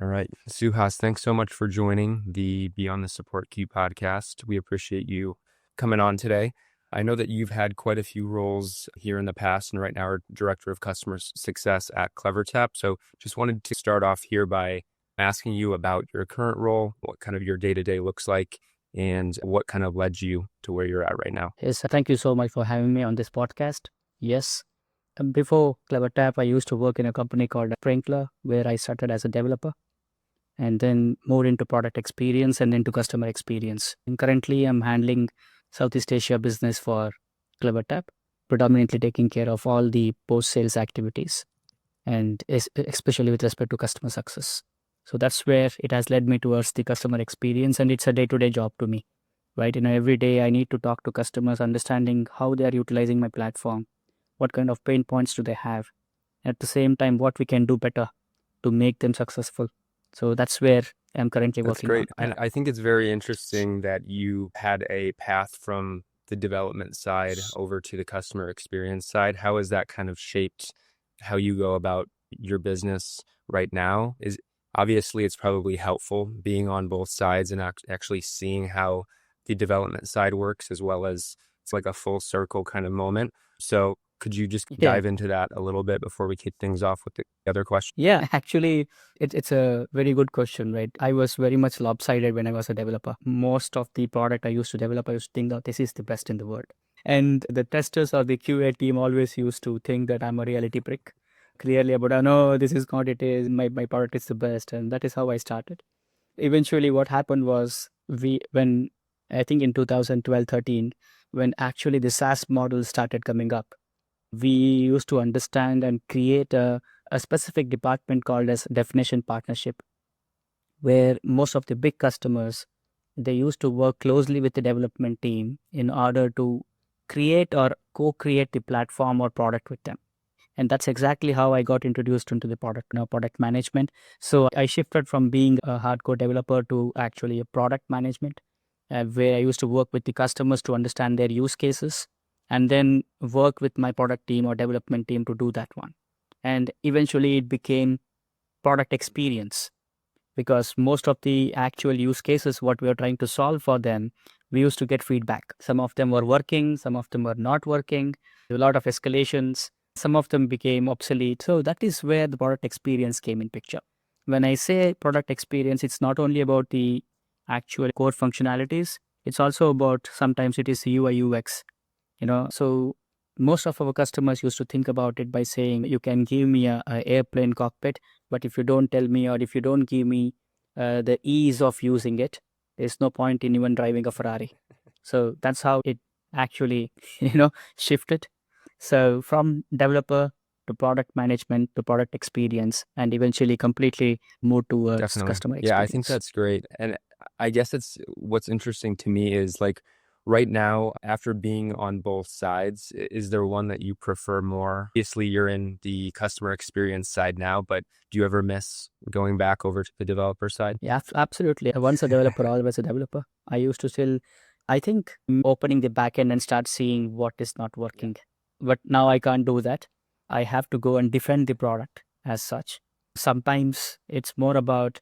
All right. Suhas, thanks so much for joining the Beyond the Support Queue podcast. We appreciate you coming on today. I know that you've had quite a few roles here in the past, and right now are Director of Customer Success at CleverTap. So just wanted to start off here by asking you about your current role, what kind of your day-to-day looks like, and what kind of led you to where you're at right now. Yes, thank you so much for having me on this podcast. Yes, before CleverTap, I used to work in a company called Sprinkler, where I started as a developer and then moved into product experience and into customer experience. And currently, I'm handling Southeast Asia business for CleverTap, predominantly taking care of all the post-sales activities and especially with respect to customer success. So that's where it has led me towards the customer experience, and it's a day-to-day job to me. Right, every day I need to talk to customers, understanding how they are utilizing my platform, what kind of pain points do they have, at the same time what we can do better to make them successful. So that's where I'm currently That's working on. great. And I think it's very interesting that you had a path from the development side over to the customer experience side. How has that kind of shaped how you go about your business right now? Is obviously it's probably helpful being on both sides and actually seeing how the development side works, as well as it's like a full circle kind of moment. So could you just Yeah. dive into that a little bit before we kick things off with the other question? Yeah, actually, it's a very good question, right? I was very much lopsided when I was a developer. Most of the product I used to develop, I used to think that this is the best in the world. And the testers or the QA team always used to think that I'm a reality prick. Clearly about, oh, no, this is not it is, my product is the best. And that is how I started. Eventually what happened was when I think in 2012-13, when actually the SaaS model started coming up, we used to understand and create a specific department called as definition partnership, where most of the big customers, they used to work closely with the development team in order to create or co-create the platform or product with them. And that's exactly how I got introduced into the product management. So I shifted from being a hardcore developer to actually a product management, where I used to work with the customers to understand their use cases and then work with my product team or development team to do that one. And eventually it became product experience, because most of the actual use cases, what we are trying to solve for them, we used to get feedback. Some of them were working, some of them were not working, a lot of escalations, some of them became obsolete. So that is where the product experience came in picture. When I say product experience, it's not only about the actual core functionalities, it's also about sometimes it is UI UX. So most of our customers used to think about it by saying, you can give me a airplane cockpit, but if you don't tell me or if you don't give me the ease of using it, there's no point in even driving a Ferrari. So that's how it actually shifted. So from developer to product management to product experience, and eventually completely moved towards Definitely. customer Yeah, I think experience. that's great. And I guess it's what's interesting to me is like right now, after being on both sides, is there one that you prefer more? Obviously, you're in the customer experience side now, but do you ever miss going back over to the developer side? Yeah, absolutely. Once a developer, always a developer. I used to still, I think, opening the backend and start seeing what is not working. But now I can't do that. I have to go and defend the product as such. Sometimes it's more about,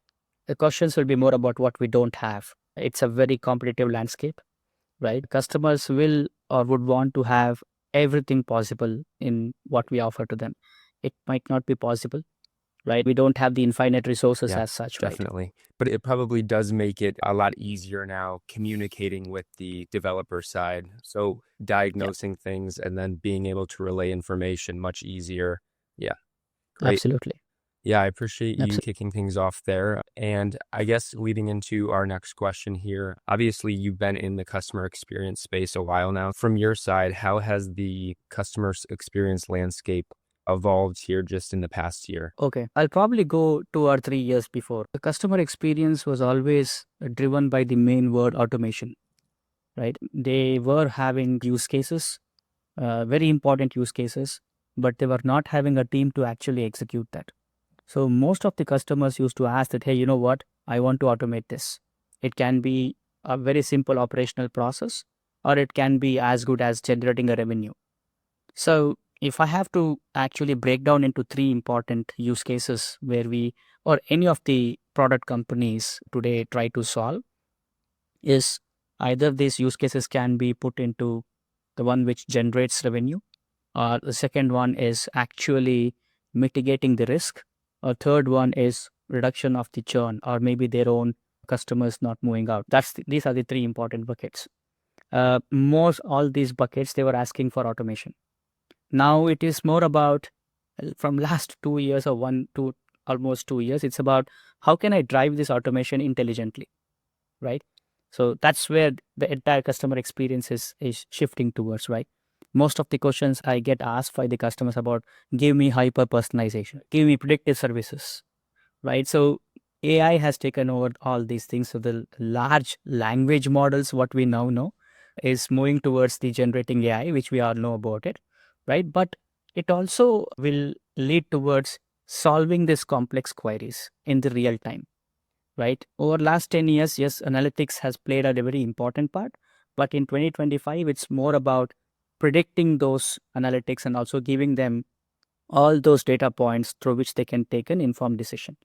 the questions will be more about what we don't have. It's a very competitive landscape, right? Customers will or would want to have everything possible in what we offer to them. It might not be possible, right? We don't have the infinite resources Yeah, as such, right? definitely. But it probably does make it a lot easier now communicating with the developer side. So Yeah, diagnosing things and then being able to relay information much easier. Yeah, great. absolutely. Yeah, I appreciate you Absolutely. kicking things off there. And I guess leading into our next question here, obviously you've been in the customer experience space a while now. From your side, how has the customer experience landscape evolved here just in the past year? Okay. I'll probably go 2 or 3 years before. The customer experience was always driven by the main word automation, right? They were having use cases, very important use cases, but they were not having a team to actually execute that. So most of the customers used to ask that, hey, you know what? I want to automate this. It can be a very simple operational process, or it can be as good as generating a revenue. So if I have to actually break down into three important use cases where or any of the product companies today try to solve is either these use cases can be put into the one which generates revenue, or the second one is actually mitigating the risk, or third one is reduction of the churn, or maybe their own customers not moving out. These are the three important buckets. Most all these buckets, they were asking for automation. Now it is more about from last 2 years or 1 to almost 2 years, it's about how can I drive this automation intelligently, right? So that's where the entire customer experience is shifting towards, right? Most of the questions I get asked by the customers about give me hyper personalization, give me predictive services, right? So AI has taken over all these things. So the large language models, what we now know, is moving towards the generating AI, which we all know about it, right? But it also will lead towards solving these complex queries in the real time, right? Over last 10 years, yes, analytics has played a very important part, but in 2025, it's more about predicting those analytics and also giving them all those data points through which they can take an informed decision.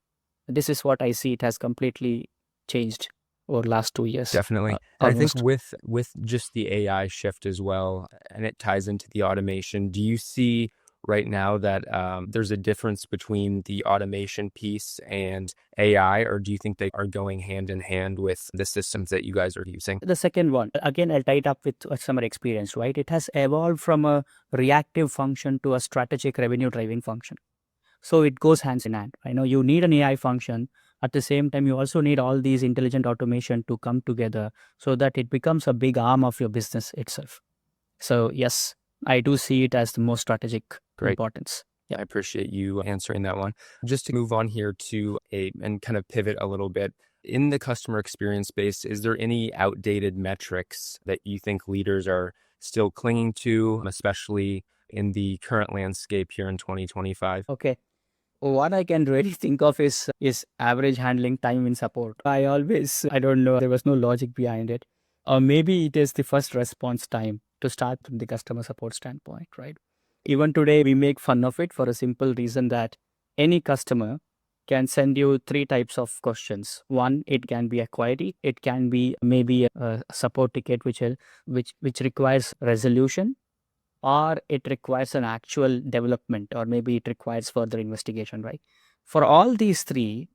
This is what I see. It has completely changed over last 2 years, Definitely. And I think almost. with just the AI shift as well, and it ties into the automation, do you see right now that there's a difference between the automation piece and AI, or do you think they are going hand in hand with the systems that you guys are using? The second one, again, I'll tie it up with customer experience, right? It has evolved from a reactive function to a strategic revenue driving function. So it goes hands in hand. I know you need an AI function. At the same time, you also need all these intelligent automation to come together so that it becomes a big arm of your business itself. So yes, I do see it as the most strategic Great. importance. Yeah. I appreciate you answering that one. Just to move on here to and kind of pivot a little bit. In the customer experience space, is there any outdated metrics that you think leaders are still clinging to, especially in the current landscape here in 2025? Okay. What I can really think of is average handling time in support. I don't know, there was no logic behind it. Or maybe it is the first response time to start from the customer support standpoint, right? Even today, we make fun of it for a simple reason that any customer can send you three types of questions. One, it can be a query. It can be maybe a support ticket which requires resolution, or it requires an actual development, or maybe it requires further investigation, right? For all these three,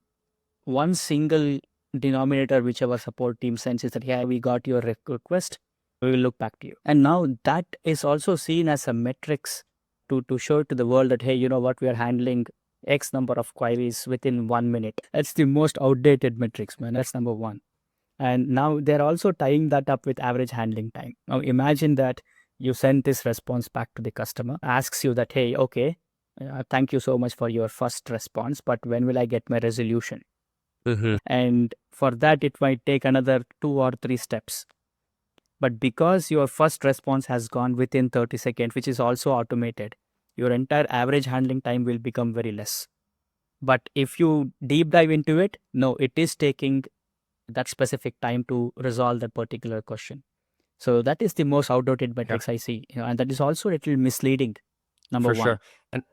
one single denominator which our support team sends is that, yeah, we got your request, we will look back to you. And now that is also seen as a metrics to show to the world that, hey, you know what, we are handling X number of queries within 1 minute. That's the most outdated metrics, man. That's number one. And now they're also tying that up with average handling time. Now imagine that you send this response back to the customer, asks you that, hey, okay, thank you so much for your first response, but when will I get my resolution? Mm-hmm. And for that, it might take another 2 or 3 steps. But because your first response has gone within 30 seconds, which is also automated, your entire average handling time will become very less. But if you deep dive into it, no, it is taking that specific time to resolve that particular question. So that is the most outdated Yeah, metrics I see, and that is also a little misleading. Number for one. sure. And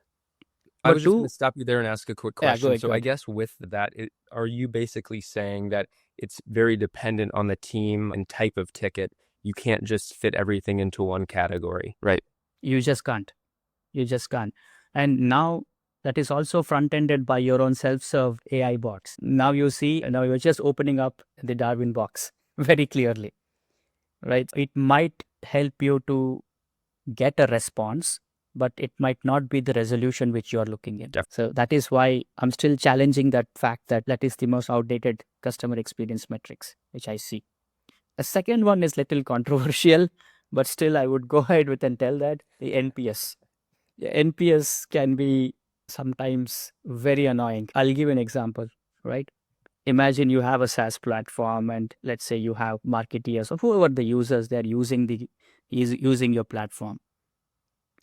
I Number was just going two, to stop you there and ask a quick yeah, go question. ahead, So go I ahead. guess with that, are you basically saying that it's very dependent on the team and type of ticket? You can't just fit everything into one category, right? You just can't. You just can't. And now that is also front-ended by your own self-serve AI bots. Now you see, now you're just opening up the Darwin box very clearly, right? It might help you to get a response, but it might not be the resolution which you are looking in. Def- So that is why I'm still challenging that fact that that is the most outdated customer experience metrics, which I see. The second one is little controversial, but still I would go ahead with and tell that the NPS. The NPS can be sometimes very annoying. I'll give an example, right? Imagine you have a SaaS platform, and let's say you have marketeers or whoever the users they're using is using your platform.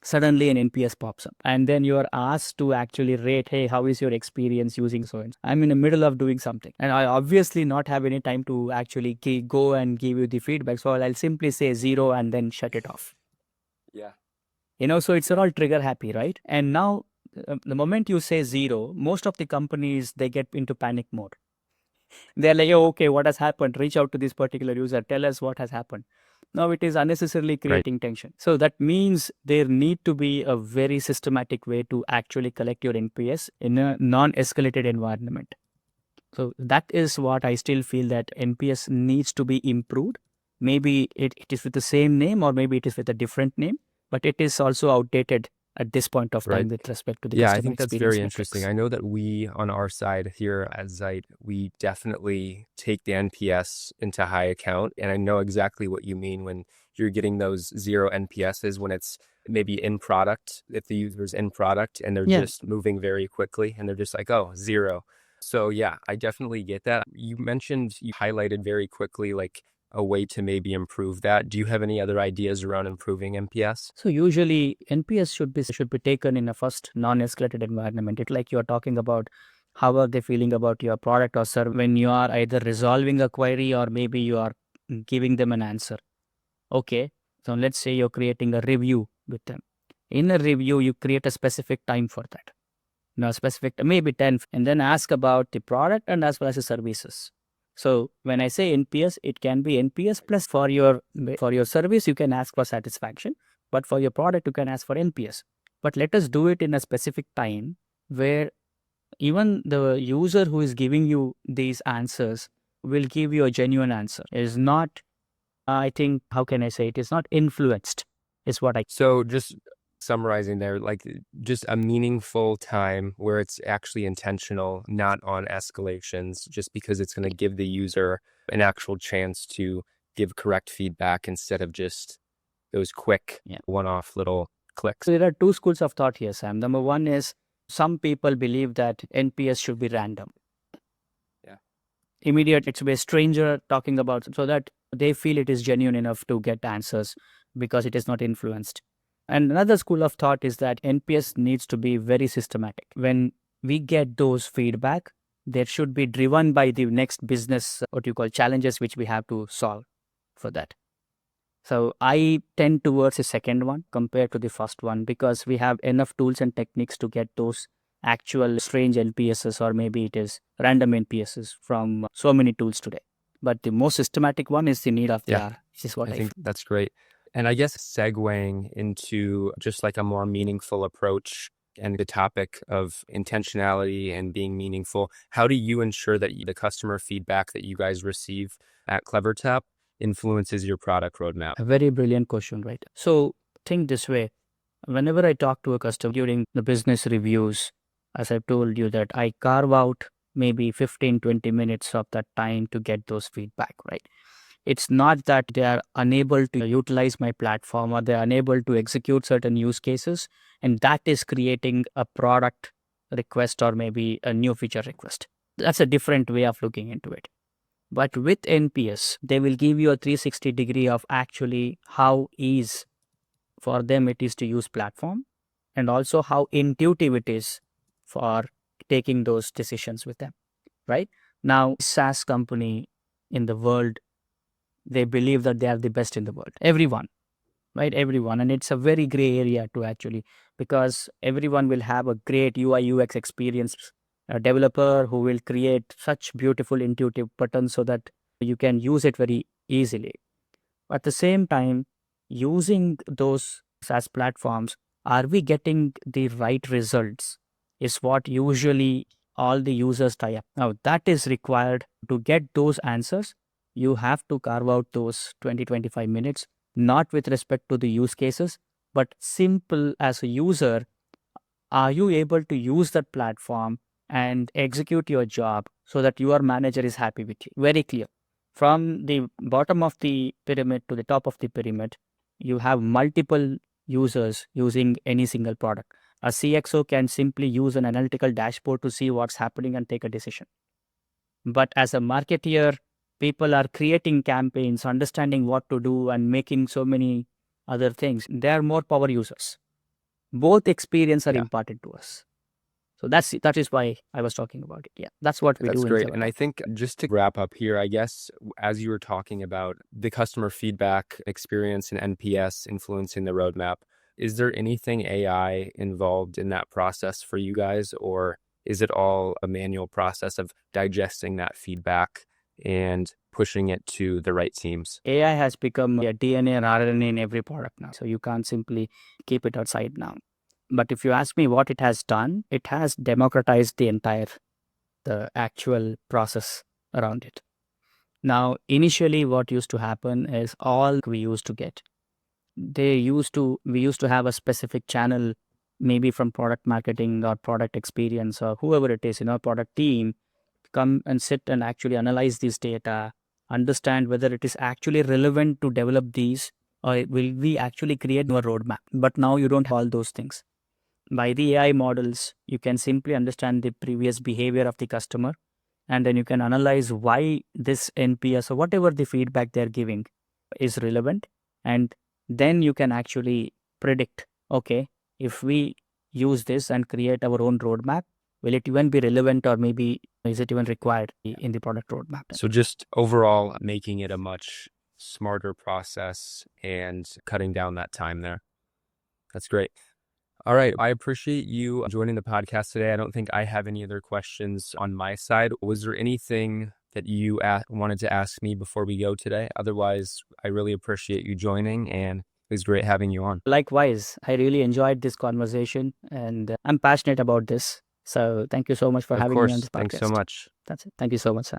Suddenly an NPS pops up, and then you are asked to actually rate, hey, how is your experience using so and so? I'm in the middle of doing something, and I obviously not have any time to actually go and give you the feedback. So I'll simply say 0 and then shut it off. Yeah. So it's all trigger happy, right? And now the moment you say 0, most of the companies, they get into panic mode. They're like, oh, okay, what has happened? Reach out to this particular user. Tell us what has happened. Now it is unnecessarily Right. creating tension. So that means there need to be a very systematic way to actually collect your NPS in a non-escalated environment. So that is what I still feel that NPS needs to be improved. Maybe it is with the same name or maybe it is with a different name, but it is also outdated at this point of Right. time with respect to the Yeah, I customer think that's experience very interesting. metrics. I know that we, on our side here at Zeit, we definitely take the NPS into high account. And I know exactly what you mean when you're getting those zero NPSs when it's maybe in product, if the user's in product and they're Yeah. just moving very quickly and they're just like, oh, zero. So yeah, I definitely get that. You mentioned, you highlighted very quickly like a way to maybe improve that. Do you have any other ideas around improving NPS? So usually NPS should be taken in a first non-escalated environment. It like you are talking about how are they feeling about your product or service when you are either resolving a query or maybe you are giving them an answer. Okay. So let's say you're creating a review with them. In a review, you create a specific time for that. Now specific maybe 10 and then ask about the product and as well as the services. So when I say NPS, it can be NPS plus for your service you can ask for satisfaction, but for your product you can ask for NPS. But let us do it in a specific time where even the user who is giving you these answers will give you a genuine answer. It is not, I think, how can I say it is not influenced, is what I. So just summarizing there, like just a meaningful time where it's actually intentional, not on escalations, just because it's going to give the user an actual chance to give correct feedback instead of just those quick Yeah. one-off little clicks. So there are two schools of thought here, Sam. Number one is some people believe that NPS should be random. Yeah. Immediate, it should be a stranger talking about so that they feel it is genuine enough to get answers because it is not influenced. And another school of thought is that NPS needs to be very systematic. When we get those feedback, there should be driven by the next business, what you call challenges, which we have to solve for that. So I tend towards the second one compared to the first one because we have enough tools and techniques to get those actual strange NPSs or maybe it is random NPSs from so many tools today. But the most systematic one is the need of the Yeah, hour. This is what I I think feel. that's great. And I guess segueing into just like a more meaningful approach and the topic of intentionality and being meaningful, how do you ensure that the customer feedback that you guys receive at CleverTap influences your product roadmap? A very brilliant question, right? So think this way. Whenever I talk to a customer during the business reviews, as I've told you that I carve out maybe 15-20 minutes of that time to get those feedback, right? It's not that they are unable to utilize my platform or they're unable to execute certain use cases, and that is creating a product request or maybe a new feature request. That's a different way of looking into it. But with NPS, they will give you a 360 degree of actually how ease for them it is to use platform and also how intuitive it is for taking those decisions with them, right? Now, SaaS company in the world, they believe that they are the best in the world. Everyone, right? Everyone. And it's a very gray area to actually, because everyone will have a great UI UX experience, a developer who will create such beautiful intuitive buttons so that you can use it very easily. At the same time, using those SaaS platforms, are we getting the right results? Is what usually all the users tie up. Now, that is required to get those answers. You have to carve out those 20-25 minutes, not with respect to the use cases, but simple as a user, are you able to use that platform and execute your job so that your manager is happy with you? Very clear. From the bottom of the pyramid to the top of the pyramid, you have multiple users using any single product. A CXO can simply use an analytical dashboard to see what's happening and take a decision. But as a marketeer, people are creating campaigns, understanding what to do, and making so many other things. They are more power users. Both experience are Yeah. important to us. So that is why I was talking about it. Yeah, that's what we That's do in great. And I CleverTap. think just to wrap up here, I guess, as you were talking about the customer feedback experience and NPS influencing the roadmap, is there anything AI involved in that process for you guys, or is it all a manual process of digesting that feedback and pushing it to the right teams? AI has become a DNA and RNA in every product now. So you can't simply keep it outside now. But if you ask me what it has done, it has democratized the actual process around it. Now, initially, what used to happen is all we used to get. We used to have a specific channel, maybe from product marketing or product experience or whoever it is in our product team, come and sit and actually analyze this data, understand whether it is actually relevant to develop these or will we actually create a roadmap. But now you don't have all those things. By the AI models, you can simply understand the previous behavior of the customer, and then you can analyze why this NPS or whatever the feedback they're giving is relevant. And then you can actually predict, okay, if we use this and create our own roadmap, will it even be relevant or maybe is it even required in the product roadmap? So just overall making it a much smarter process and cutting down that time there. That's great. All right. I appreciate you joining the podcast today. I don't think I have any other questions on my side. Was there anything that you wanted to ask me before we go today? Otherwise, I really appreciate you joining, and it was great having you on. Likewise, I really enjoyed this conversation and I'm passionate about this. So thank you so much for Of having me on course. this Thanks so podcast. much. That's it. Thank you so much, sir.